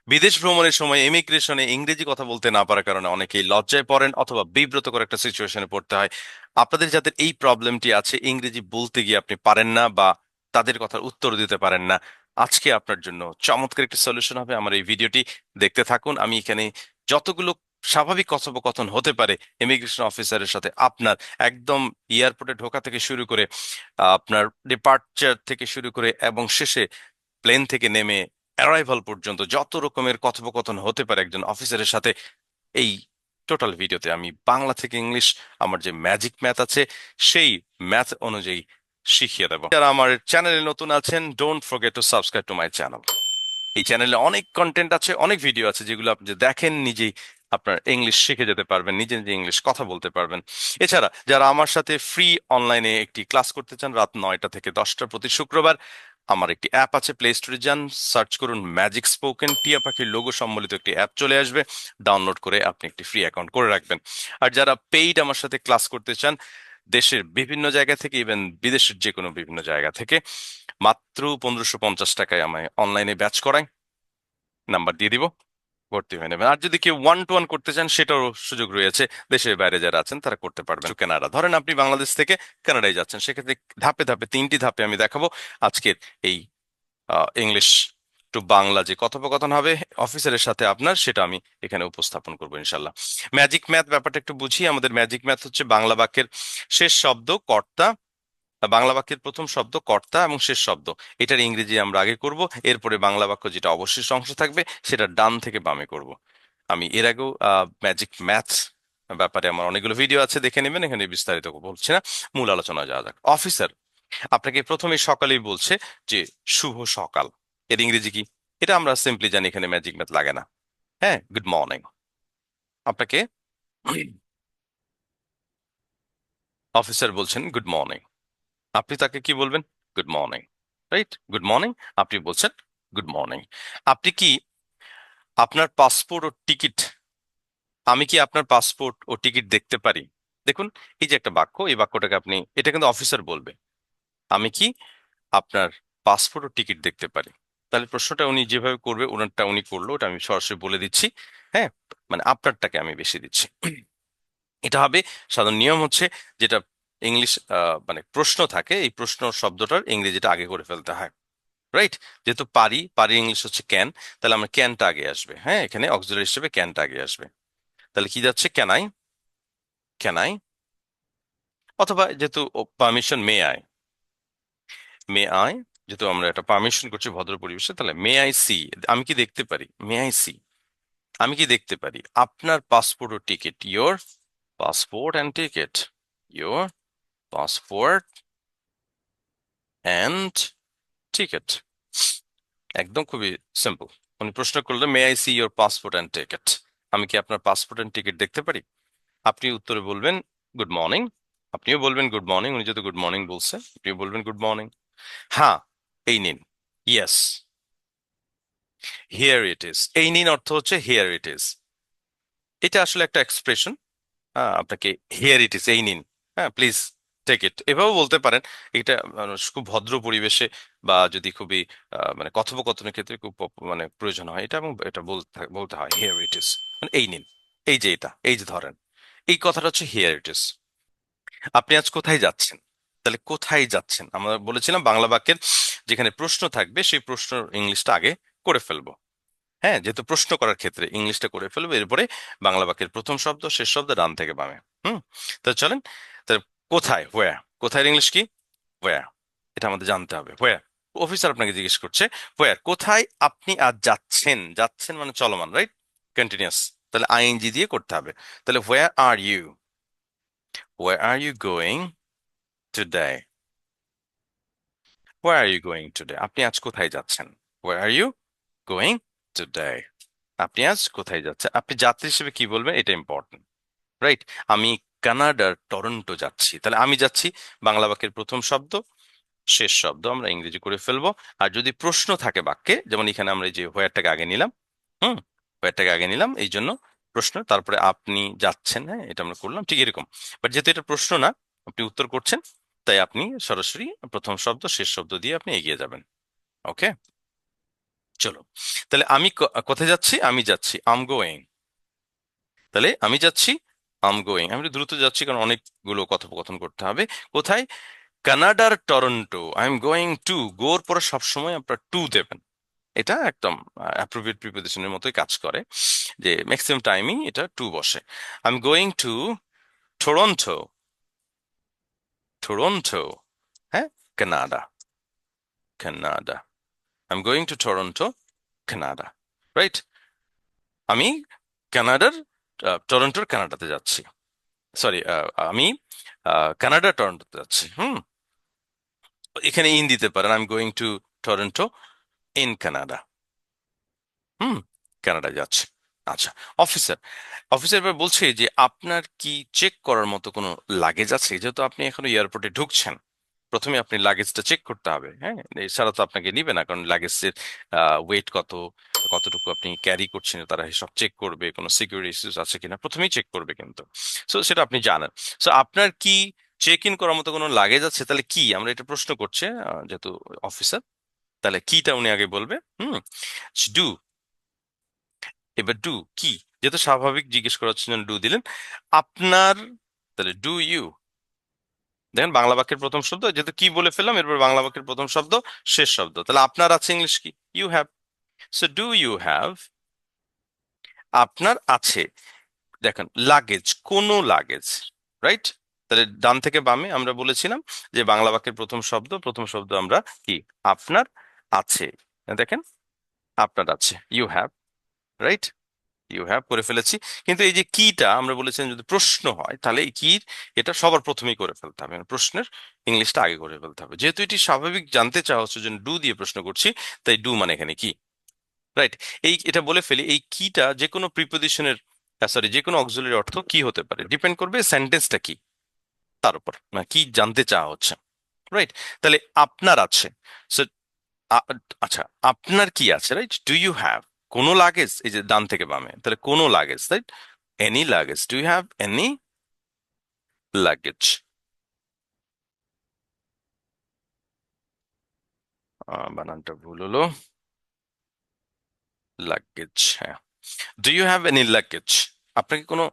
বিদেশ ভ্রমণের সময় ইমিগ্রেশনে ইংরেজি কথা বলতে না পারার কারণে অনেকেই লজ্জায় পড়েন অথবা বিব্রতকর একটা সিচুয়েশনে পড়তে হয়। আপনাদের যাদের এই প্রবলেমটি আছে, ইংরেজি বলতে গিয়ে আপনি পারেন না বা তাদের কথার উত্তর দিতে পারেন না, আজকে আপনার জন্য চমৎকার একটি সলিউশন হবে। আমার এই ভিডিওটি দেখতে থাকুন। আমি এখানে যতগুলো স্বাভাবিক কথোপকথন হতে পারে ইমিগ্রেশন অফিসারের সাথে আপনার, একদম এয়ারপোর্টে ঢোকা থেকে শুরু করে আপনার ডিপার্চার থেকে শুরু করে এবং শেষে প্লেন থেকে নেমে অ্যারাইভাল পর্যন্ত যত রকমের কথোপকথন হতে পারে একজন অফিসারের সাথে, এই টোটাল ভিডিওতে আমি বাংলা থেকে ইংলিশ আমার যে ম্যাজিক ম্যাথ আছে সেই ম্যাথ অনুযায়ী শিখিয়ে দেবো। যারা আমার চ্যানেলে নতুন আছেন, don't forget to subscribe to my channel. এই চ্যানেলে অনেক কন্টেন্ট আছে, অনেক ভিডিও আছে, যেগুলো আপনি যে দেখেন নিজেই আপনার ইংলিশ শিখে যেতে পারবেন, নিজে নিজে ইংলিশ কথা বলতে পারবেন। এছাড়া যারা আমার সাথে ফ্রি অনলাইনে একটি ক্লাস করতে চান, রাত 9টা থেকে 10টা প্রতি শুক্রবার, আমার একটি অ্যাপ আছে, প্লে স্টোরে যান, সার্চ করুন ম্যাজিক স্পোকেন, টিয়া পাখির লোগো সম্বলিত একটি অ্যাপ চলে আসবে। ডাউনলোড করে আপনি একটি ফ্রি অ্যাকাউন্ট করে রাখবেন। আর যারা পেইড আমার সাথে ক্লাস করতে চান, দেশের বিভিন্ন জায়গা থেকে, ইভেন বিদেশের যে কোনো বিভিন্ন জায়গা থেকে, মাত্র 1550 টাকায় আমায় অনলাইনে ব্যাচ করায়, নাম্বার দিয়ে দিব, ভর্তি হয়ে নেবেন। আর যদি কেউ ওয়ান টু ওয়ান করতে চান, সেটারও সুযোগ রয়েছে। দেশের বাইরে যারা আছেন তারা করতে পারবেন। কানাডা, ধরেন আপনি বাংলাদেশ থেকে কানাডায় যাচ্ছেন, সেক্ষেত্রে ধাপে ধাপে 3টি ধাপে আমি দেখাবো আজকের এই ইংলিশ টু বাংলা যে কথোপকথন হবে অফিসারের সাথে আপনার, সেটা আমি এখানে উপস্থাপন করবো ইনশাল্লাহ। ম্যাজিক ম্যাথ ব্যাপারটা একটু বুঝি। আমাদের ম্যাজিক ম্যাথ হচ্ছে বাংলা বাক্যের শেষ শব্দ কর্তা, বাংলা বাক্যের প্রথম শব্দ কর্তা এবং শেষ শব্দ, এটার ইংরেজি আমরা আগে করব। এরপরে বাংলা বাক্য যেটা অবশিষ্ট অংশ থাকবে সেটা ডান থেকে বামে করব। আমি এর আগেও ম্যাজিক ম্যাথ ব্যাপারে আমার অনেকগুলো ভিডিও আছে, দেখে নেবেন, এখানে বিস্তারিত বলছি না। মূল আলোচনা যাওয়া যাক। অফিসার আপনাকে প্রথমে সকালেই বলছে যে শুভ সকাল, এর ইংরেজি কি? এটা আমরা সিম্পলি জানি, এখানে ম্যাজিক ম্যাথ লাগে না। হ্যাঁ, গুড মর্নিং। আপনাকে অফিসার বলছেন গুড মর্নিং, আপনি তাকে কি বলবেন? Good morning, right? Good morning. আপনি বলছেন গুড মর্নিং। আপনি কি আপনার পাসপোর্ট ও টিকিট, আমি কি আপনার পাসপোর্ট ও টিকিট দেখতে পারি? দেখুন, এই যে একটা বাক্য, এই বাক্যটাকে আপনি, এটা কিন্তু অফিসার বলবে, আমি কি আপনার পাসপোর্ট ও টিকিট দেখতে পারি। তাহলে প্রশ্নটা উনি যেভাবে করবে, ওনারটা উনি করলো, ওটা আমি সরাসরি বলে দিচ্ছি। হ্যাঁ, মানে আপনারটাকে আমি বেশি দিচ্ছি। এটা হবে, সাধারণ নিয়ম হচ্ছে, যেটা ইংলিশ মানে প্রশ্ন থাকে, এই প্রশ্ন শব্দটার ইংরেজিটা আগে করে ফেলতে হয়, রাইট? যেহেতু পারি, পারি ইংলিশ হচ্ছে ক্যান, তাহলে আমার ক্যানটা আগে আসবে। হ্যাঁ, এখানে অক্সিলারি হিসেবে ক্যানটা আগে আসবে। তাহলে কি যাচ্ছে? Can I, can I. অথবা যেহেতু permission, may I, may I, যেহেতু আমরা একটা পারমিশন করছি ভদ্র পরিবেশে, তাহলে মে আই সি, আমি কি দেখতে পারি? মে আই সি, আমি কি দেখতে পারি আপনার পাসপোর্ট ও ticket, your passport and ticket, your passport and ticket. একদম খুবই সিম্পল। উনি প্রশ্ন করলে may I see your passport and ticket, আমি কি আপনার পাসপোর্ট অ্যান্ড টিকিট দেখতে পারি? আপনি উত্তরে বলবেন গুড মর্নিং। আপনিও বলবেন গুড মর্নিং, উনি যেহেতু গুড মর্নিং বলছে, আপনিও বলবেন গুড মর্নিং। হ্যাঁ, এই নিন। Yes, here it is. এই নিন অর্থ হচ্ছে হিয়ার ইট ইজ। এটা আসলে একটা এক্সপ্রেশন। আপনাকে হিয়ার ইট ইজ, এই নিন, হ্যাঁ প্লিজ টেক ইট, এভাবেও বলতে পারেন। এটা খুব ভদ্র পরিবেশে বা যদি খুবই মানে কথোপকথনের ক্ষেত্রে খুব মানে প্রয়োজন হয় এটা, এবং এটা বলতে বলতে হয় হিয়ার ইট ইজ, মানে এই নিন, এই যে এটা, এই যে ধরেন, এই কথাটা হচ্ছে হিয়ার ইট ইজ। আপনি আজ কোথায় যাচ্ছেন? তাহলে কোথায় যাচ্ছেন, আমরা বলেছিলাম বাংলা বাক্যের যেখানে প্রশ্ন থাকবে সেই প্রশ্ন ইংলিশটা আগে করে ফেলবো। হ্যাঁ, যেহেতু প্রশ্ন করার ক্ষেত্রে ইংলিশটা করে ফেলবো, এরপরে বাংলা বাক্যের প্রথম শব্দ শেষ শব্দ ডান থেকে বামে। হুম, তো চলেন। তাহলে কোথায়, হোয়ার, কোথায় ইংলিশ কি? হোয়ার। এটা আমাদের জানতে হবে। হোয়ার, অফিসার আপনাকে জিজ্ঞেস করছে হোয়ার, কোথায় আপনি আজ যাচ্ছেন? যাচ্ছেন মানে চলমান, রাইট? কন্টিনিউয়াস, তাহলে আইএনজি দিয়ে করতে হবে। তাহলে where are you, where are you going today, where are you going today, আপনি আজ কোথায় যাচ্ছেন? Where are you going today, আপনি আজ কোথায় যাচ্ছেন। আপনি যাত্রী হিসেবে কি বলবেন, এটা ইম্পর্টেন্ট, রাইট? আমি কানাডার টরন্টো যাচ্ছি, তাহলে আমি যাচ্ছি বাংলা বাক্যের প্রথম শব্দ শেষ শব্দ আমরা ইংরেজি করে ফেলবো। আর যদি প্রশ্ন থাকে বাক্যে, যেমন এখানে আমরা এই যে হোয়ারটাকে আগে নিলাম, হুম, হোয়ারটাকে আগে নিলাম এই জন্য প্রশ্ন, তারপরে আপনি যাচ্ছেন, হ্যাঁ এটা আমরা করলাম ঠিক এরকম। বাট যেহেতু এটা প্রশ্ন না, আপনি উত্তর করছেন, তাই আপনি সরাসরি প্রথম শব্দ শেষ শব্দ দিয়ে আপনি এগিয়ে যাবেন। ওকে, চলো, তাহলে আমি কোথায় যাচ্ছি? আমি যাচ্ছি আম গোয়িং। তাহলে আমি যাচ্ছি আম গোয়িং, আমি একটু দ্রুত যাচ্ছি কারণ অনেকগুলো কথোপকথন করতে হবে। কোথায়? কানাডার Toronto. I am going two, গোর পরে সবসময় আপনার টু দেবেন। এটা একদম অ্যাপ্রোপ্রিয়েট প্রিপোজিশনের মতোই কাজ করে, যে ম্যাক্সিমাম টাইমই এটা টু বসে। I am going to Toronto. Toronto, হ্যাঁ, Canada. Canada, I am going to Toronto, Canada. Right? আমি কানাডার টরন্টোর কানাডাতে যাচ্ছি। সরি, আমি কানাডা টরন্টোতে যাচ্ছি। এখানে ইন দিতে পারেন, I am going to Toronto in Canada. Hmm, Canada যাচ্ছে। আচ্ছা, অফিসার। অফিসার এবার বলছে যে আপনার কি চেক করার মতো কোনো লাগেজ আছে? যেহেতু আপনি এখনো এয়ারপোর্টে ঢুকছেন, প্রথমে আপনি লাগেজটা চেক করতে হবে। হ্যাঁ, এছাড়া তো আপনাকে নিবে না, কারণ লাগেজের ওয়েট কত, কতটুকু আপনি ক্যারি করছেন, তারা সব চেক করবে, কোনো সিকিউরিটি ইস্যুস আছে কিনা প্রথমেই চেক করবে কিন্তু। সো সেটা আপনি জানেন। সো আপনার কি চেক ইন করার মতো কোনো লাগেজ আছে? তাহলে কি, আমরা এটা প্রশ্ন করছে যেহেতু অফিসার, তাহলে কিটা উনি আগে বলবে। ডু। এবার ডু কি, যেহেতু স্বাভাবিক জিজ্ঞেস করার জন্য ডু দিলেন। আপনার, তাহলে ডু ইউ। দেখেন বাংলা বাক্যের প্রথম শব্দ, যেহেতু কি বলে ফেললাম, এরপর বাংলা বাক্যের প্রথম শব্দ শেষ শব্দ, তাহলে আপনার আছে ইংলিশ কি? You have. So do you have, আপনার আছে। দেখেন লাগেজ, কোনো লাগেজ। রাইট? তাহলে ডান থেকে বামে আমরা বলেছিলাম যে বাংলা বাক্যের প্রথম শব্দ আমরা কি, আপনার আছে। দেখেন, আপনার আছে, you have. Right? You have করে ফেলেছি। কিন্তু এই যে কিটা আমরা বলেছিলাম যদি প্রশ্ন হয় তাহলে এই কি, এটা সবার প্রথমেই করে ফেলতে হবে, মানে প্রশ্নের ইংলিশটা আগে করে ফেলতে হবে। যেহেতু এটি স্বাভাবিক জানতে চাওয়া হচ্ছে জন্য ডু দিয়ে প্রশ্ন করছি, তাই ডু মানে এখানে কি। রাইট? এই এটা বলে ফেলি, এই কিটা যে কোনো প্রিপোজিশনের, সরি, যে কোনো অক্সিলারি অর্থ কি হতে পারে ডিপেন্ড করবে সেন্টেন্সটা কি তার উপর, মানে কি জানতে চাওয়া হচ্ছে। রাইট? তাহলে আপনার আছে। So, আ- আচ্ছা, আপনার কি আছে? রাইট, ডু ইউ হ্যাভ কোনো লাগেজ? এই যে ডান থেকে বামে, তাহলে কোনো luggage, right? Any luggage, do you have any luggage? বানানটা ভুল হলো, লাগেজ, হ্যাঁ। Do you have any luggage, আপনার কি কোনো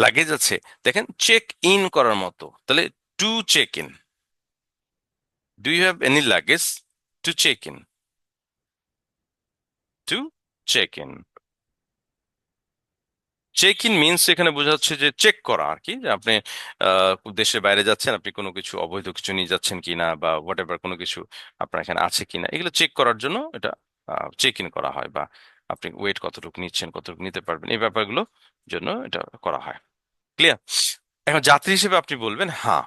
লাগেজ আছে? দেখেন চেক ইন করার মতো, তাহলে to check in. Do you have any luggage to check in? To check in. Check in means এখানে বোঝা যাচ্ছে যে চেক করা আর কি, যে আপনি দেশের বাইরে যাচ্ছেন, আপনি কোনো কিছু অবৈধ কিছু নিয়ে যাচ্ছেন কিনা বা হোয়াট এভার, কোনো কিছু আপনার এখানে আছে কিনা, এগুলো চেক করার জন্য এটা চেক ইন করা হয়। বা আপনি ওয়েট কতটুকু নিচ্ছেন, কতটুকু নিতে পারবেন, এই ব্যাপারগুলো জন্য এটা করা হয়। ক্লিয়ার? এখন যাত্রী হিসেবে আপনি বলবেন হ্যাঁ,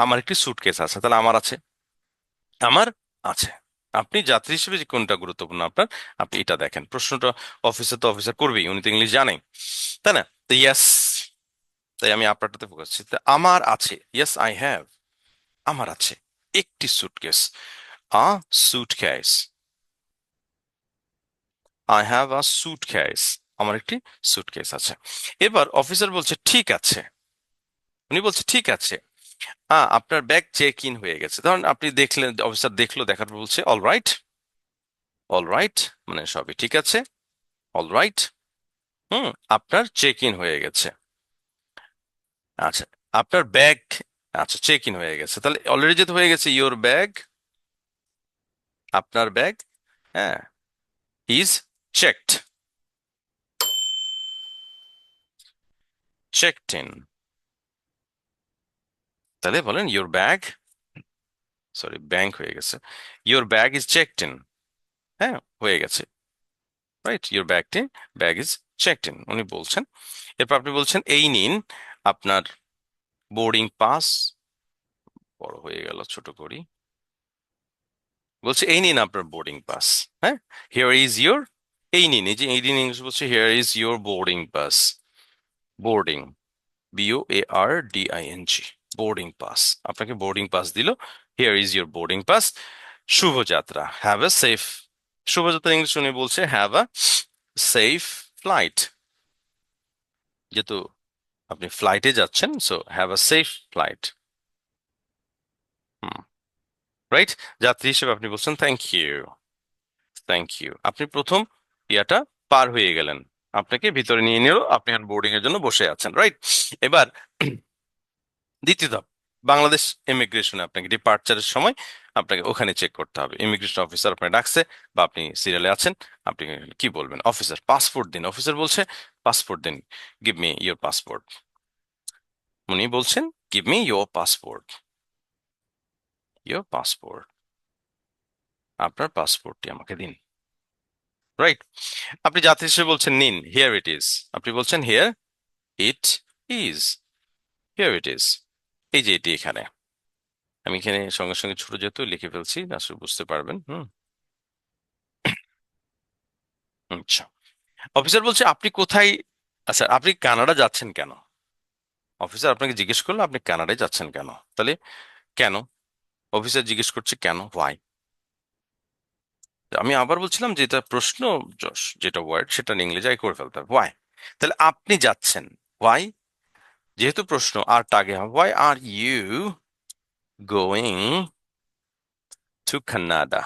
আমার একটি সুটকেস আছে, তাহলে আমার আছে, আমার আছে। আপনি যাত্রী হিসেবে যে কোনটা গুরুত্বপূর্ণ আপনার, আপনি এটা দেখেন। প্রশ্নটা অফিসার তো অফিসার করবেই, উনি তো ইংলিশ জানেন, তাই না? তো ইয়াস, তাই আমি আপনারটাতে ফোকাস করছি। তা আমার আছে, ইয়েস আই হ্যাভ, আমার আছে একটি suitcase. A suitcase, I have a suitcase, আমার একটি সুটকেস আছে। এবার অফিসার বলছে ঠিক আছে, উনি বলছে ঠিক আছে, আপনার ব্যাগ চেক ইন হয়ে গেছে। ধরুন আপনি দেখলেন, অফিসার দেখলো, দেখার পর বলছে অল রাইট। অল রাইট মানে সবই ঠিক আছে, অল রাইট। হুম, আপনার চেক ইন হয়ে গেছে। আচ্ছা, আপনার ব্যাগ, আচ্ছা চেক ইন হয়ে গেছে, তাহলে অলরেডি যেহেতু হয়ে গেছে, ইওর ব্যাগ, আপনার ব্যাগ, হ্যাঁ, ইজ চেকড, চেকড ইন। তাহলে বলেন ইওর ব্যাগ, সরি ব্যাংক হয়ে গেছে, your bag is checked in. হ্যাঁ, হয়ে গেছে। রাইট, ইওর ব্যাগটি, ব্যাগ ইজ চেকড ইন উনি বলছেন। এরপর আপনি বলছেন এই নিন আপনার বোর্ডিং পাস। বড় হয়ে গেল, ছোট করি। বলছে এই নিন আপনার বোর্ডিং পাস। হ্যাঁ, হিয়ার ইজ ইওর, এই নিন, এই যে এই দিন ইংলিশ বলছে here is your boarding pass. Boarding, BOARDING, boarding pass, আপনাকে বোর্ডিং পাস দিল। Here is your boarding pass. শুভযাত্রা, হ্যাভ এ সেফ, শুভযাত্রা ইংলিশ উনি বলছে হ্যাভ আ সেফ ফ্লাইট। যেহেতু আপনি ফ্লাইটে যাচ্ছেন, so have a safe flight. Hmm, right. যাত্রী হিসেবে আপনি বলছেন থ্যাংক ইউ, থ্যাংক ইউ। আপনি প্রথম ইয়াটা পার হয়ে গেলেন, আপনাকে ভিতরে নিয়ে নিল, আপনি এখন বোর্ডিং এর জন্য বসে আছেন, রাইট? এবার দ্বিতীয় ধাপ, বাংলাদেশ ইমিগ্রেশনে আপনাকে ডিপার্চারের সময় আপনাকে ওখানে চেক করতে হবে, ইমিগ্রেশন অফিসার আপনাকে ডাকছে বা আপনি সিরিয়ালে আছেন, আপনি কি বলবেন? অফিসার পাসপোর্ট দিন। অফিসার বলছে পাসপোর্ট দিন, গিভ মি ইয়োর পাসপোর্ট। উনি বলছেন give me your passport, your passport, আপনার পাসপোর্টটি আমাকে দিন, রাইট? আপনি যাত্রী হিসেবে বলছেন নিন, হিয়ার ইট ইজ। আপনি বলছেন here it is, here it is, এই যে এটি এখানে। আমি এখানে সঙ্গে সঙ্গে ছোট যেহেতু লিখে ফেলছি, আসলে বুঝতে পারবেন। হুম, আচ্ছা। অফিসার বলছে আপনি কোথায়, আচ্ছা আপনি কানাডা যাচ্ছেন কেন? অফিসার আপনাকে জিজ্ঞেস করলো আপনি কানাডায় যাচ্ছেন কেন, তাহলে কেন? অফিসার জিজ্ঞেস করছে কেন, হোয়াই। আমি আবার বলছিলাম যে এটা প্রশ্ন, যেটা ওয়ার্ড সেটা ইংরেজি আগে করে ফেলতে হবে, হোয়াই। তাহলে আপনি যাচ্ছেন, হোয়াই, যেহেতু প্রশ্ন আর আগে হবে, why are you going to Canada,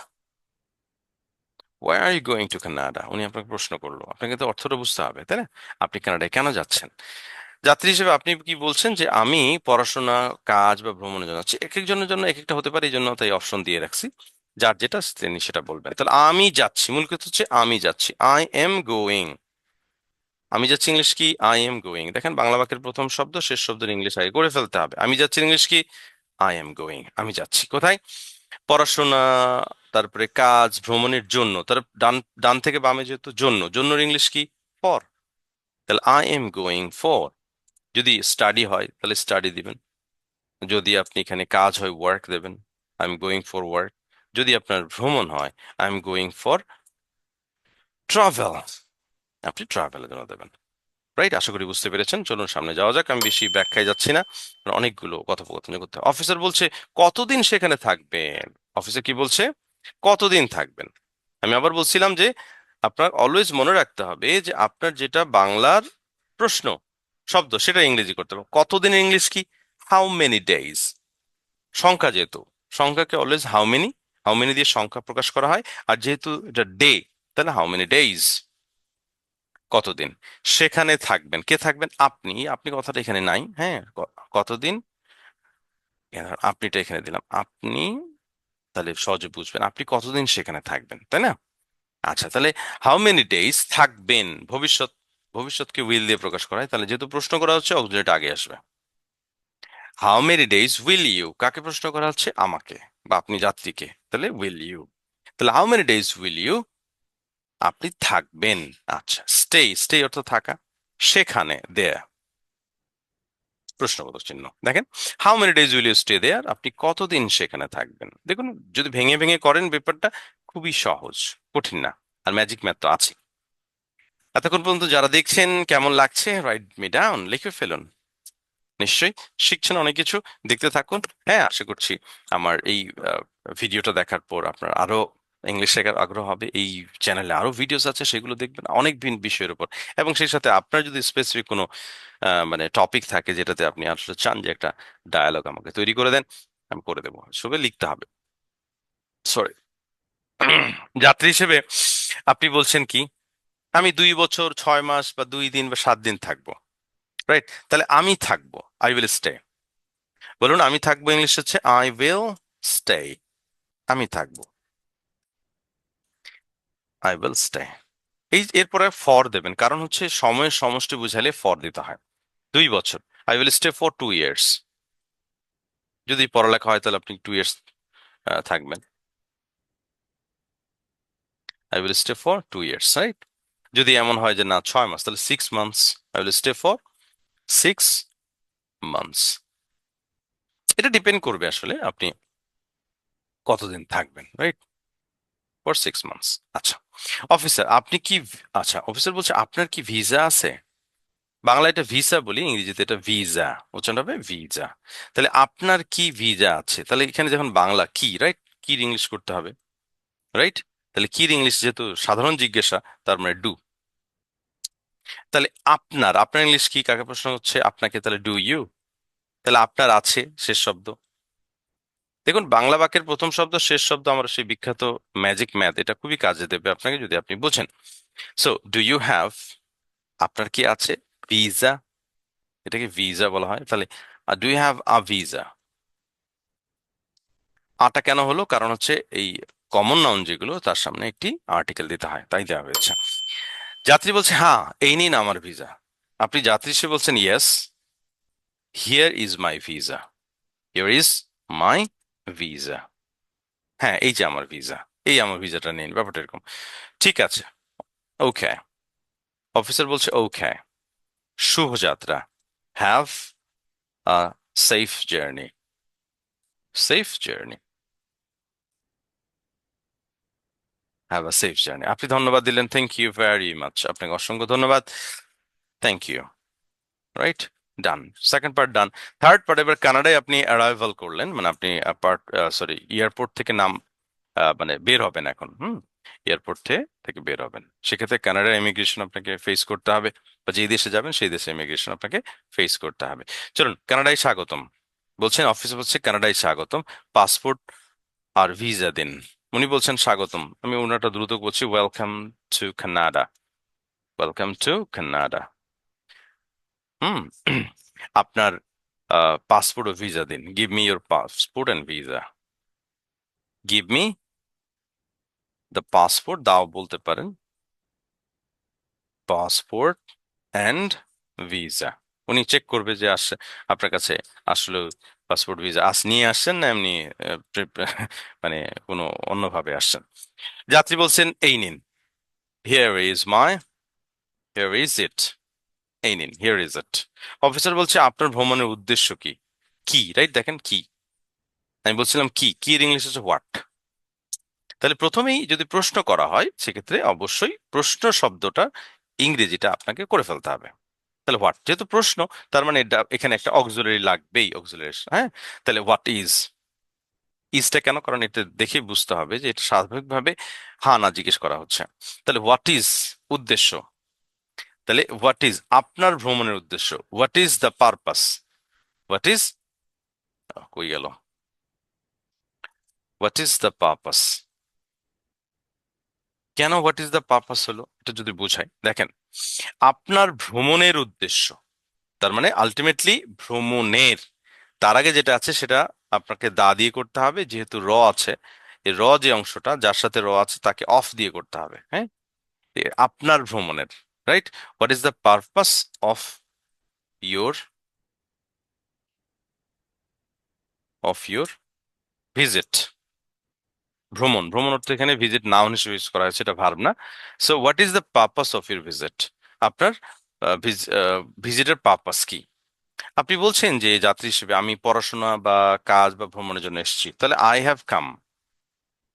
why are you going to Canada. উনি আপনাকে প্রশ্ন করলো, আপনাকে তো অর্থটা বুঝতে হবে, তাই না? আপনি কানাডায় কেন যাচ্ছেন? যাত্রী হিসেবে আপনি কি বলছেন যে আমি পড়াশোনা, কাজ বা ভ্রমণের জন্য যাচ্ছি। এক একজনের জন্য এক একটা হতে পারে, এই জন্য তাই অপশন দিয়ে রাখছি, যার যেটা তিনি সেটা বলবেন। তাহলে আমি যাচ্ছি, মূল কথা হচ্ছে আমি যাচ্ছি, আই এম গোয়িং। আমি যাচ্ছি ইংলিশ কি? I am going. দেখেন বাংলা বাক্যের প্রথম শব্দ শেষ শব্দের ইংলিশ আগে করে ফেলতে হবে। আমি যাচ্ছি ইংলিশ কি? I am going. আমি যাচ্ছি কোথায়? পড়াশোনা, তারপরে কাজ, ভ্রমণের জন্য। তার ডান ডান থেকে বামে যেহেতু জন্য, জন্যর ইংলিশ কি? ফর। তাহলে আই এম গোয়িং ফর। যদি স্টাডি হয় তাহলে স্টাডি দিবেন, যদি আপনি এখানে কাজ হয় ওয়ার্ক দেবেন, I am going for work. যদি আপনার ভ্রমণ হয় I am going for travel, আপনি ট্রাভেলের জন্য দেবেন, রাইট? আশা করি বুঝতে পেরেছেন। চলুন সামনে যাওয়া যাক, আমি বেশি ব্যাখ্যায় যাচ্ছি না, কারণ অনেকগুলো কথোপকথন করতে হবে। অফিসার বলছে কতদিন সেখানে থাকবেন? অফিসার কি বলছে? কতদিন থাকবেন। আমি আবার বলছিলাম যে আপনার অলওয়েজ মনে রাখতে হবে যে আপনার যেটা বাংলার প্রশ্ন শব্দ সেটা ইংরেজি করতে হবে। কতদিন ইংলিশ কি? How many days. সংখ্যা যেহেতু, সংখ্যাকে always how many, how many দিয়ে সংখ্যা প্রকাশ করা হয়। আর যেহেতু এটা ডে, তাহলে হাউ মেনি ডেইজ, কতদিন সেখানে থাকবেন। কে থাকবেন? আপনি। আপনি কথাটা এখানে নাই, হ্যাঁ, কতদিন, আপনিটা এখানে দিলাম, আপনি। তাহলে সহজে বুঝবেন আপনি কতদিন সেখানে থাকবেন, তাই না? আচ্ছা, তাহলে হাউ মেনি ডেইজ থাকবেন, ভবিষ্যৎ, ভবিষ্যৎকে উইল দিয়ে প্রকাশ করা হয়, তাহলে যেহেতু প্রশ্ন করা হচ্ছে অক্সিলারিটা আগে আসবে। How many days will you, কাকে প্রশ্ন করা হচ্ছে? আমাকে বা আপনি যাত্রীকে, তাহলে উইল ইউ। তাহলে how many days will you, আপনি থাকবেন। আচ্ছা, স্টে, স্টে অর্থ থাকা, সেখানে, দেয়া, প্রশ্নবোধক চিহ্ন। দেখেন how many days will you stay there, আপনি কতদিন সেখানে থাকবেন। দেখুন যদি ভেঙে ভেঙে করেন ব্যাপারটা খুবই সহজ, কঠিন না। আর ম্যাজিক ম্যাথ তো আছে। এতক্ষণ পর্যন্ত যারা দেখছেন কেমন লাগছে, রাইট মি ডাউন, লিখে ফেলুন। নিশ্চয়ই শিখছেন অনেক কিছু, দেখতে থাকুন। হ্যাঁ, আশা করছি আমার এই ভিডিওটা দেখার পর আপনার আরো ইংলিশ শেখার আগ্রহ হবে। এই চ্যানেলে আরো ভিডিওস আছে, সেগুলো দেখবেন অনেক ভিন বিষয়ের উপর। এবং সেই সাথে আপনার যদি স্পেসিফিক কোনো মানে টপিক থাকে যেটাতে আপনি আসলে চান যে একটা ডায়ালগ আমাকে তৈরি করে দেন, আমি করে দেবো, সবে লিখতে হবে। সরি। যাত্রী হিসেবে আপনি বলছেন কি? আমি 2 বছর 6 মাস বা 2 দিন বা 7 দিন থাকবো, রাইট? তাহলে আমি থাকবো, আই উইল স্টে। বলুন আমি থাকবো ইংলিশ হচ্ছে আই উইল স্টে। আমি থাকবো, আই উইল স্টে। এই এরপরে ফর দেবেন, কারণ হচ্ছে সময়ের সমষ্টি বুঝালে ফর দিতে হয়। 2 বছর, I will stay for 2 years. যদি পড়ালেখা হয় তাহলে আপনি 2 ইয়ার্স থাকবেন, I will stay for 2 years, right? যদি এমন হয় যে না 6 মাস, তাহলে 6 months, I will stay for 6 months. এটা ডিপেন্ড করবে আসলে আপনি কতদিন থাকবেন, রাইট? For 6 months. আচ্ছা অফিসার আপনি কি, আচ্ছা অফিসার বলছে আপনার কি ভিসা আছে? বাংলা এটা ভিসা বলি, ইংরেজিতে এটা ভিসা, উচ্চারণ হবে ভিসা। তাহলে আপনার কি ভিসা আছে, তাহলে এখানে যখন বাংলা কি, রাইট, কি ইংলিশ করতে হবে, রাইট? তাহলে কি ইংলিশ যেহেতু সাধারণ জিজ্ঞাসা, তার মানে ডু। তাহলে আপনার, আপনার ইংলিশ কি, কাকে প্রশ্ন হচ্ছে? আপনাকে, তাহলে ডু ইউ। তাহলে আপনার আছে শেষ শব্দ, দেখুন, বাংলা বাক্যের প্রথম শব্দ শেষ শব্দ আমার সেই বিখ্যাত ম্যাজিক ম্যাথ, এটা খুবই কাজে দেবে আপনাকে যদি আপনি বোঝেন। সো ডু ইউ হ্যাভ, আপনার কি আছে ভিসা, এটাকে ভিসা বলা হয়, তাহলে do you have a visa. আটা কেন হলো, কারণ হচ্ছে এই কমন নাউন যেগুলো তার সামনে একটি আর্টিকেল দিতে হয়, তাই দেওয়া হয়েছে। যাত্রী বলছে হ্যাঁ এই নিন আমার ভিসা, আপনি যাত্রী হিসেবে বলছেন yes, here is my visa, here is my visa. হ্যাঁ এই যে আমার ভিসা, এই আমার ভিসাটা নিন, ব্যাপারটা এরকম। ঠিক আছে, ওকে। অফিসার বলছে ওকে, শুভযাত্রা, have a safe journey, safe journey, have a safe journey. আপনি ধন্যবাদ দিলেন, থ্যাংক ইউ ভেরি মাচ, আপনাকে অসংখ্য ধন্যবাদ, thank you. Right, done, second part done. Third part, এবার কানাডায় আপনি অ্যারাইভাল করলেন, মানে আপনি পার্ট, সরি, এয়ারপোর্ট থেকে নাম, মানে বের হবেন এখন, এয়ারপোর্ট থেকে বের হবেন, সেক্ষেত্রে কানাডার ইমিগ্রেশন আপনাকে ফেস করতে হবে, বা যে দেশে যাবেন সেই দেশে ইমিগ্রেশন আপনাকে ফেস করতে হবে। চলুন, কানাডায় স্বাগতম বলছেন, অফিসে বলছে কানাডায় স্বাগতম, পাসপোর্ট আর ভিসা দিন। উনি বলছেন স্বাগতম, আমি ওনাটা দ্রুত বলছি welcome to Canada, welcome to Canada. Hmm. আপনার পাসপোর্ট ও ভিসা দিন, give me your passport and visa, give me the passport, দাও বলতে পারেন, পাসপোর্ট অ্যান্ড ভিসা। উনি চেক করবে যে আসছে আপনার কাছে আসলে পাসপোর্ট ভিসা নিয়ে আসছেন না এমনি মানে কোনো অন্যভাবে আসছেন। যাত্রী বলছেন এই নিন, here is my, here is it, এই নিন, হিয়ার ইজ ইট। অফিসার বলছে আপনার ভ্রমণের উদ্দেশ্য কি, কি, রাইট, দেখেন কি, আমি বলছিলাম কি, কি এর ইংলিশ হচ্ছে হোয়াট। তাহলে প্রথমেই যদি প্রশ্ন করা হয় সেক্ষেত্রে অবশ্যই প্রশ্ন শব্দটা ইংরেজিটা আপনাকে করে ফেলতে হবে। তাহলে হোয়াট যেহেতু প্রশ্ন, তার মানে এখানে একটা অক্সিলারি লাগবেই, অক্সিলারি, হ্যাঁ। তাহলে হোয়াট ইজ, ইজটা কেন, কারণ এটা দেখে বুঝতে হবে যে এটা স্বাভাবিকভাবে হ্যাঁ না জিজ্ঞেস করা হচ্ছে। তাহলে হোয়াট ইজ উদ্দেশ্য, তাহলে হোয়াট ইজ আপনার ভ্রমণের উদ্দেশ্য, what is the purpose, what is, কই গেল, হোয়াট ইজ দ্য পারপাস, কেন হোয়াট ইজ দ্য পারপাস হলো, এটা যদি বোঝাই, দেখেন, আপনার ভ্রমণের উদ্দেশ্য, তার মানে আলটিমেটলি ভ্রমণের, তার আগে যেটা আছে সেটা আপনাকে দা দিয়ে করতে হবে, যেহেতু র আছে, এই র যে অংশটা যার সাথে র আছে তাকে অফ দিয়ে করতে হবে, হ্যাঁ। আপনার ভ্রমণের, right, what is the purpose of your, of your visit, ভ্রমণ, ভ্রমণ অর্থ এখানে ভিজিট নাউন হিসেবে ইউজ করা হয়েছে, এটা ভার্ব না। So what is the purpose of your visit, আপনার ভিজিটের পারপাস কি। আপনি বলছেন যে যাত্রী হিসেবে আমি পড়াশোনা বা কাজ বা ভ্রমণের জন্য এসেছি, তাহলে I have come,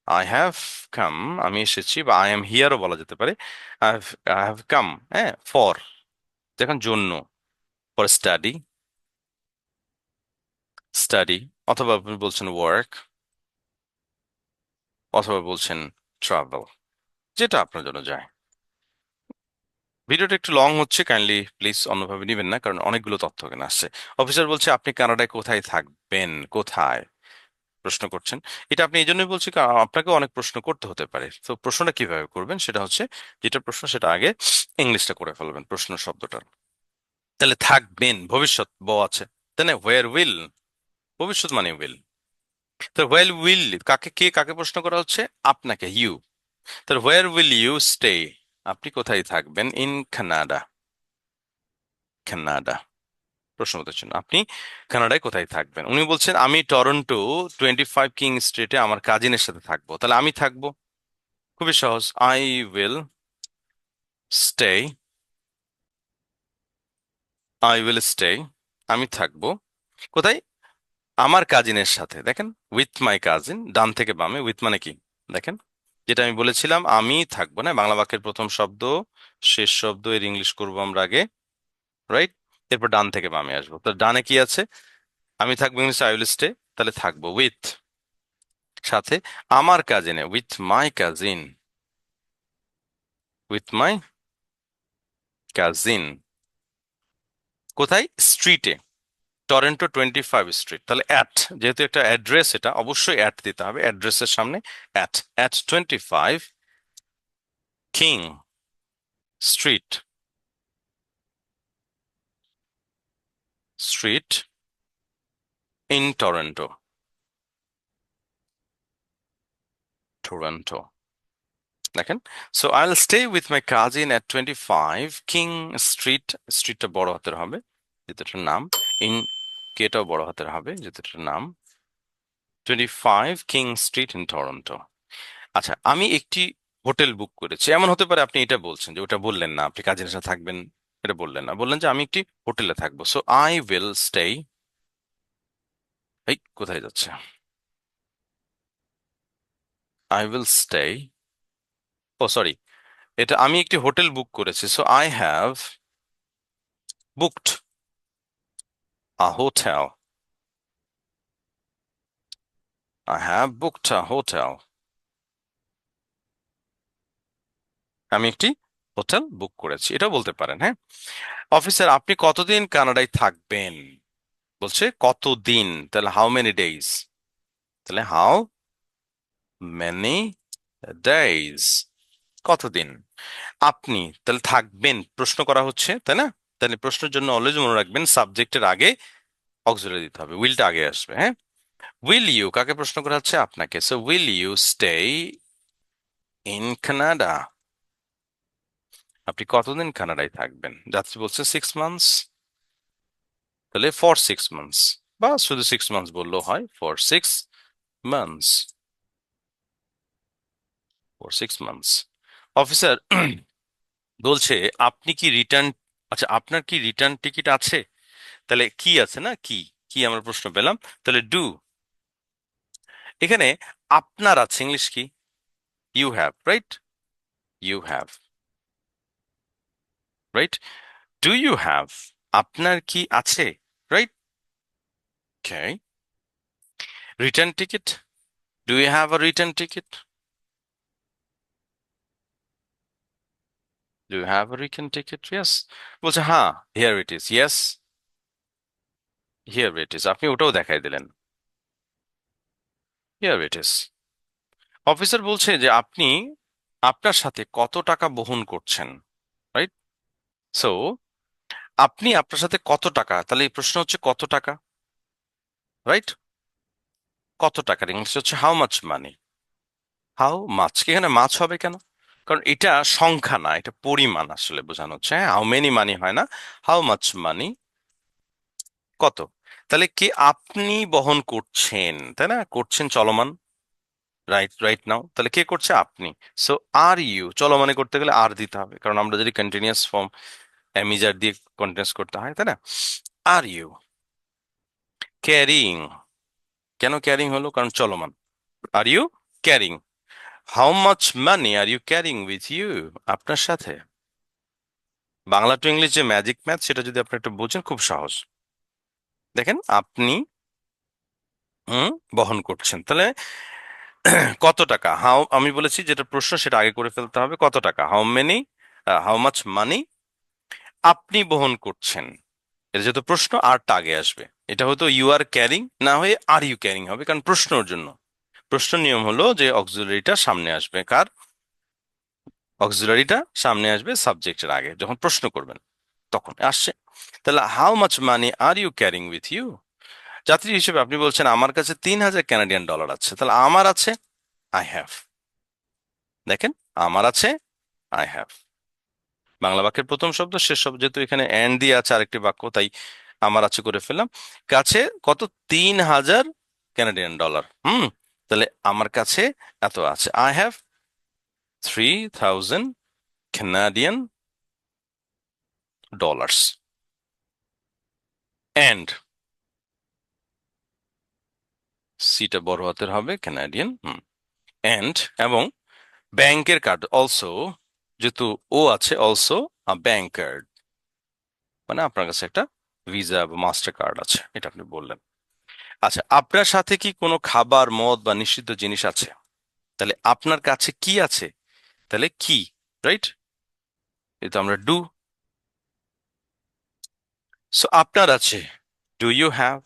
I have come, আমি এসেছি, বা আই এম হিয়ারও বলা যেতে পারে। আই হ্যাভ কাম, হ্যাঁ, ফর, দেখুন জন্য, ফর স্টাডি, স্টাডি, অথবা আপনি বলছেন ওয়ার্ক, অথবা বলছেন ট্রাভেল, যেটা আপনার জন্য যায়। ভিডিওটা একটু লং হচ্ছে, কাইন্ডলি প্লিজ অন্যভাবে নেবেন না, কারণ অনেকগুলো তথ্য এখানে আসছে। অফিসার বলছে আপনি কানাডায় কোথায় থাকবেন, কোথায় প্রশ্ন করছেন। এটা আপনি এই জন্যই বলছি কারণ আপনাকে অনেক প্রশ্ন করতে হতে পারে, তো প্রশ্নটা কিভাবে করবেন সেটা হচ্ছে, যেটা প্রশ্ন সেটা আগে ইংলিশটা করে ফেলবেন প্রশ্ন শব্দটার। তাহলে থাকবেন ভবিষ্যৎ ব আছে, তাই না, হোয়ার উইল, ভবিষ্যৎ মানে উইল। তো হোয়ার উইল কাকে, কে কাকে প্রশ্ন করা হচ্ছে, আপনাকে, ইউ। তাহলে হোয়ার উইল ইউ স্টে, আপনি কোথায় থাকবেন, ইন কানাডা, কানাডা, প্রশ্নবোধক চিহ্ন, আপনি কানাডায় কোথায় থাকবেন। উনি বলছেন আমি টরন্টো 25 কিং স্ট্রিটে আমার কাজিনের সাথে থাকবো, তাহলে আমি থাকবো, খুবই সহজ, I will stay, I will stay, আমি থাকবো কোথায়, আমার কাজিনের সাথে, দেখেন উইথ মাই কাজিন, ডান থেকে বামে, উইথ মানে কি, দেখেন, যেটা আমি বলেছিলাম আমি থাকবো না, বাংলা বাক্যের প্রথম শব্দ শেষ শব্দ এর ইংলিশ করবো আমরা আগে, রাইট, এরপর ডান থেকে বামে আসবো, তো ডানে কি আছে, আমি থাকবো ইংলিশ আই উইল স্টে, তাহলে থাকবো উইথ, সাথে আমার কাজিনে, with my cousin, with my cousin, কোথায়, স্ট্রিটে, টরেন্টো 25 স্ট্রিট, তাহলে অ্যাট, যেহেতু একটা অ্যাড্রেস, এটা অবশ্যই অ্যাট দিতে হবে অ্যাড্রেসের সামনে। At 25 King Street in Toronto. দেখেন, so I will stay with my cousin at 25 King Street. স্ট্রিটটা বড় হাতের হবে যেটার নাম, ইন কেটাও বড় হাতের হবে যেটার নাম, 25 কিং স্ট্রিট ইন টরন্টো। আচ্ছা, আমি একটি হোটেল বুক করেছি। এমন হতে পারে আপনি এটা বলছেন যে ওটা বললেন না, আপনি কাজিনের সাথে থাকবেন, এটা বললেন না, বললেন যে আমি একটি হোটেলে থাকবো। সো আই উইল স্টে, এই কোথায় যাচ্ছে, I will stay, oh sorry, এটা আমি একটি হোটেল বুক করেছি। So I have booked a hotel, I have booked a hotel. আমি একটি হোটেল বুক করেছি, এটাও বলতে পারেন। হ্যাঁ, অফিসার আপনি কতদিন কানাডায় থাকবেন, বলছে কতদিন, তাহলে হাউ মেনি ডেইজ, তাহলে হাউ মেনি ডেইজ, কতদিন। আপনি তাহলে থাকবেন, প্রশ্ন করা হচ্ছে, তাই না? তাহলে প্রশ্নের জন্য অলওয়েজ মনে রাখবেন সাবজেক্টের আগে অক্সিলারি দিতে হবে, উইলটা আগে আসবে। হ্যাঁ, উইল ইউ কাকে প্রশ্ন করা হচ্ছে, আপনাকে। So will you stay in Canada, আপনি কতদিন কানাডায় থাকবেন। যাত্রী বলছে 6 মান্থস, তাহলে ফর 6 মান্থস, বা শুধু 6 মান্থস বললেও হয়, for 6 months, for 6 months. Officer বলছে আপনি কি রিটার্ন, আচ্ছা আপনার কি রিটার্ন টিকিট আছে, তাহলে কি আছে না, কি, কি আমরা প্রশ্ন পেলাম, তাহলে ডু, এখানে আপনার আছে, ইংলিশ কি, you have, right, you have, right, do you have, আপনার কি আছে, right, okay, return ticket, do you have a return ticket, do you have a return ticket, yes, বলছে হ্যাঁ, here it is, yes, here it is, আপনি ওটাও দেখাই দিলেন, here it is. Officer বলছে যে আপনি আপনার সাথে কত টাকা বহন করছেন, রাইট, সো আপনি আপনার সাথে কত টাকা, তাহলে এই প্রশ্ন হচ্ছে কত টাকা, রাইট, কত টাকার ইংলিশ হচ্ছে how much money, how much, এখানে মাছ হবে কেন, কারণ এটা সংখ্যা না, এটা পরিমাণ আসলে বোঝানো হচ্ছে। হ্যাঁ, হাউ মেনি মানি হয় না, হাউ মাচ মানি, কত, তাহলে কি আপনি বহন করছেন, তাই না, করছেন চলমান, রাইট, রাইট নাও, তাহলে কে করছে, আপনি। সো আর ইউ, চলমানে করতে গেলে আর দিতে হবে, কারণ আমরা যদি কন্টিনিউয়াস ফর্ম অ্যামিজার দিয়ে কন্টিনিউয়াস করতে হয়, তাই না। আর ইউ ক্যারিং, কেন ক্যারিং হলো, কারণ চলমান, are you carrying, how much money are you carrying with you, আপনার সাথে। বাংলা টু ইংলিশ যে ম্যাজিক ম্যাথ, সেটা যদি আপনি একটু বোঝেন, খুব সহজ। দেখেন, আপনি বহন করছেন, তাহলে কত টাকা, হাউ, আমি বলেছি যেটা প্রশ্ন সেটা আগে করে ফেলতে হবে, কত টাকা, হাউ মেনি, হাউ মাচ মানি আপনি বহন করছেন, এটা যেহেতু প্রশ্ন, আরটা আগে আসবে। এটা হয়তো ইউ আর ক্যারিং না হয়ে আর ইউ ক্যারিং হবে, কারণ প্রশ্নের জন্য, প্রশ্ন নিয়ম হলো যে অক্সিলারিটা সামনে আসবে, কার, অক্সিলারিটা সামনে আসবে সাবজেক্টের আগে, যখন প্রশ্ন করবেন তখন আসছে। তাহলে how much money are you carrying with you, যাত্রী হিসেবে আপনি বলছেন আমার কাছে 3,000 কানাডিয়ান ডলার আছে, তাহলে আমার আছে, আই হ্যাভ, দেখেন, আমার আছে, আই হ্যাভ, বাংলা বাক্যের প্রথম শব্দ শেষ শব্দ, যেহেতু এখানে অ্যান্ড দিয়ে আছে আরেকটি বাক্য, তাই আমার আছে করে ফেললাম। কাছে কত, 3,000 কানাডিয়ান ডলার, তাহলে আমার কাছে এত আছে, I have 3,000 Canadian dollars, and, সিটা বড় হাতের হবে, কানাডিয়ান, অ্যান্ড, এবং ব্যাংকের কার্ড অলসো, যেহেতু ও আছে, অলসো ব্যাংক কার্ড, মানে আপনার কাছে একটা ভিসা বা মাস্টার কার্ড আছে, এটা আপনি বললেন। আচ্ছা, আপনার সাথে কি কোনো খাবার, মদ বা নিষিদ্ধ জিনিস আছে, তাহলে আপনার কাছে কি আছে, তাহলে কি, রাইট, এটা আমরা ডু। সো আপনার আছে ডু ইউ হ্যাভ,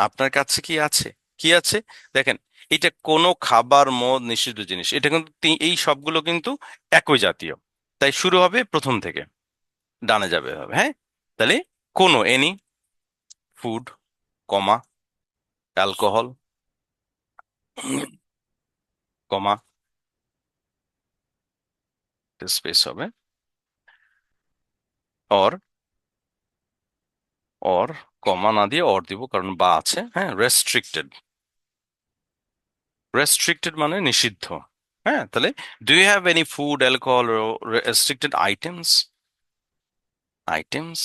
আপনার কাছে কি আছে, কি আছে। দেখেন, এটা কোনো খাবার মদ নিষিদ্ধ জিনিস, এটা কিন্তু এই সবগুলো কিন্তু একই জাতীয়, তাই শুরু হবে প্রথম থেকে, ডানে যাবে হবে, হ্যাঁ। তাহলে কোনো, এনি, ফুড, কমা, অ্যালকোহল, কমা, স্পেস হবে, অর, অর, কমা না দিয়ে অর দিব কারণ বা আছে, হ্যাঁ। রেস্ট্রিক্টেড, রেস্ট্রিক্টেড মানে নিষিদ্ধ, হ্যাঁ। তাহলে do you have any food, alcohol, restricted items, items,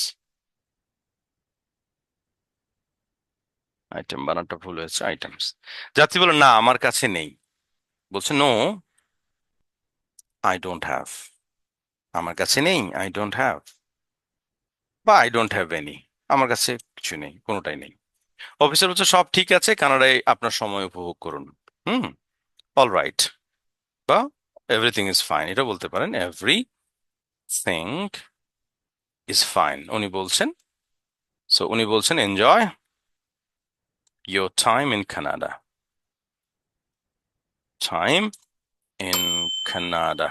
item বানানটা ভুল হয়েছে, আইটেমস। যাত্রী বলো না আমার কাছে নেই, বলছে নো, আই ডোন্ট হ্যাভ, আমার কাছে নেই, আই ডোন্ট হ্যাভ, বা আই ডোন্ট হ্যাভ এনি, আমার কাছে কিছু নেই, কোনোটাই নেই। অফিসার বলছে সব ঠিক আছে, কানাডায় আপনার সময় উপভোগ করুন। হুম, অল রাইট, বা এভরিথিং ইজ ফাইন, এটা বলতে পারেন, এভরিথিং ইজ ফাইন উনি বলছেন। সো উনি বলছেন enjoy your time in Canada, time in Canada.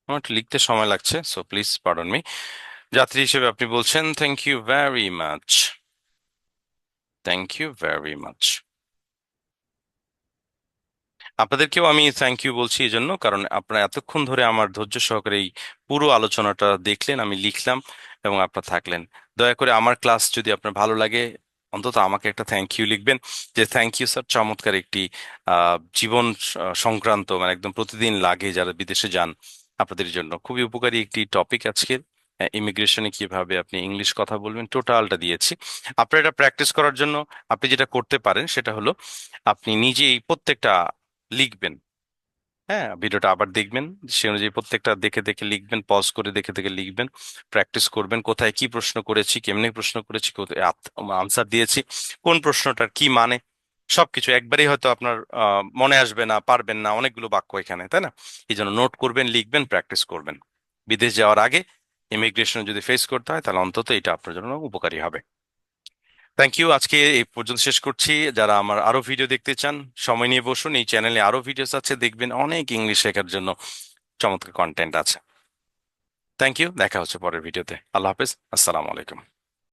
আমার একটু লিখতে সময় লাগছে, সো প্লিজ পার্ডন মি। যাত্রী হিসেবে আপনি বলছেন thank you very much, thank you very much. আপনাদেরকেও আমি থ্যাংক ইউ বলছি এই জন্য, কারণ আপনারা এতক্ষণ ধরে আমার ধৈর্য সহকারে এই পুরো আলোচনাটা দেখলেন, আমি লিখলাম এবং আপনারা থাকলেন। দয়া করে আমার ক্লাস যদি আপনার ভালো লাগে, অন্তত আমাকে একটা থ্যাংক ইউ লিখবেন, যে থ্যাংক ইউ স্যার, চমৎকার একটি জীবন সংক্রান্ত, মানে একদম প্রতিদিন লাগে যারা বিদেশে যান, আপনাদের জন্য খুবই উপকারী একটি টপিক আজকের। ইমিগ্রেশনে কিভাবে আপনি ইংলিশ কথা বলবেন টোটালটা দিয়েছি। আপনার এটা প্র্যাকটিস করার জন্য আপনি যেটা করতে পারেন সেটা হলো আপনি নিজেই প্রত্যেকটা লিখবেন, হ্যাঁ। ভিডিওটা আবার দেখবেন, সে অনুযায়ী প্রত্যেকটা দেখে দেখে লিখবেন, পজ করে দেখে দেখে লিখবেন, প্র্যাকটিস করবেন, কোথায় কি প্রশ্ন করেছি, কেমনে প্রশ্ন করেছি, কোথায় আনসার দিয়েছি, কোন প্রশ্নটার কি মানে, সবকিছু একবারেই হয়তো আপনার মনে আসবে না, পারবেন না, অনেকগুলো বাক্য এখানে, তাই না। এই জন্য নোট করবেন, লিখবেন, প্র্যাকটিস করবেন। বিদেশ যাওয়ার আগে ইমিগ্রেশন যদি ফেস করতে হয় তাহলে অন্তত এটা আপনার জন্য উপকারী হবে। থ্যাংক ইউ, আজকে এই পর্যন্ত শেষ করছি। যারা আমার আরো ভিডিও দেখতে চান, সময় নিয়ে বসুন, এই চ্যানেলে আরো ভিডিওস আছে, দেখবেন অনেক ইংলিশ শেখার জন্য চমৎকার কন্টেন্ট আছে। থ্যাংক ইউ, দেখা হচ্ছে পরের ভিডিওতে। আল্লাহ হাফেজ, আসসালামু আলাইকুম।